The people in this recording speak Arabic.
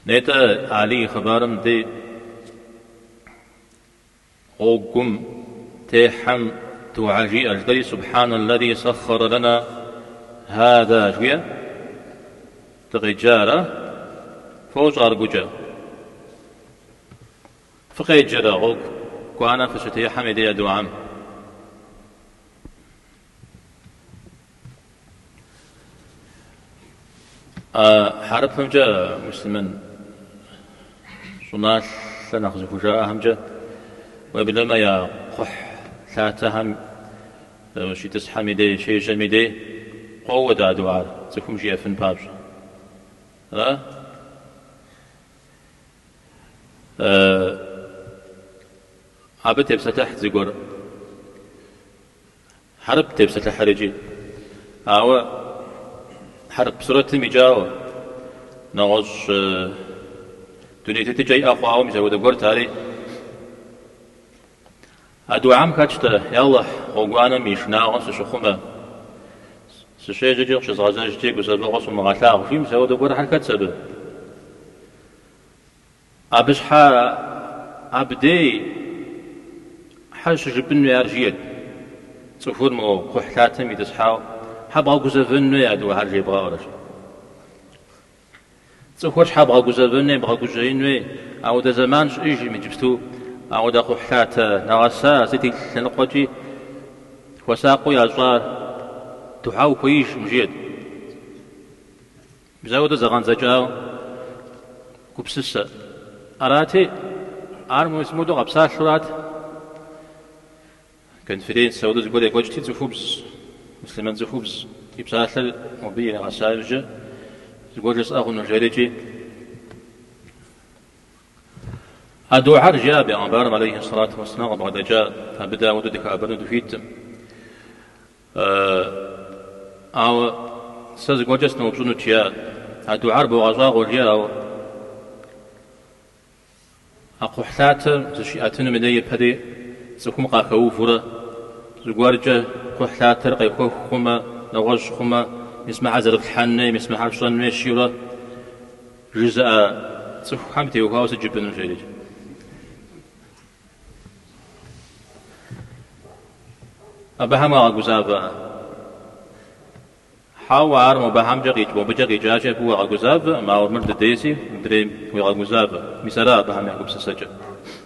نيتا علي خبارم دي غوكم تيحن توعجي أجدري سبحان الذي سخر لنا هذا جوية تغيجارة فوج أرجوجا فقيجرا غوك كوانا فشتي حمدي أدوام حرب همجا مسلمين صناش لنخزف فجاء همجا وبلما يا قح ثلاثهم شي تسحمي دي شي جمي دي قوة دعوار تكون جي افن بابج لا عبت بستح زيقور حرب تبستح حرجي حرب بسرعة المجاوة نغش دنيا تتجي أقوى ومجاوة دقور تالي أدو عام كاتشتا يالله وقوانا ميشنا سشخوما سشي جيق شزغازان جيق وسبغس ومغاثاغ فيم سوا دقور حركات سبب أبش أبدي حاش جبن يارجيت تفور مو قحلاتم يتسحاو حبغا قزفن يادو هرجي بغا ورش تفورش حبغا قزفن بغا قزين أو دا زمان إيجي مجبستو أو دا قحلات نغسا سيتي لنقوتي وساقو يازوار تحاو كويش مجيد بزاو دا زغان زجاو كبسسة أراتي أرمو اسمو دو غبسا شرات كان فرين سودو زقول يقول جتي زفوبز مسلمان زفوبز يبساثل مبين غسالجة زقول جس أغنو جاريجي أدو عرجا بأنبارم عليه الصلاة والسلام بعد جاء فبدا ودودك أبرد فيتم أو سازقول جس نوبزونو تيا أدو عربو غزاغو جاء أقحلات زشيئتن مدية بدي سكوم قاكو فرا زقوارجة قحلات رقيقو خما نوغج خما يسمع عزر الحنة يسمع حرشان ميشيرا جزء سكو حمتي وكاوس جبن الجريج أبهما غزابا حاوار مبهم جقيج وبجقي جاجة بوا غزابا ما مرد ديسي دريم وغزابا مثلا أبهم يعقوب سسجة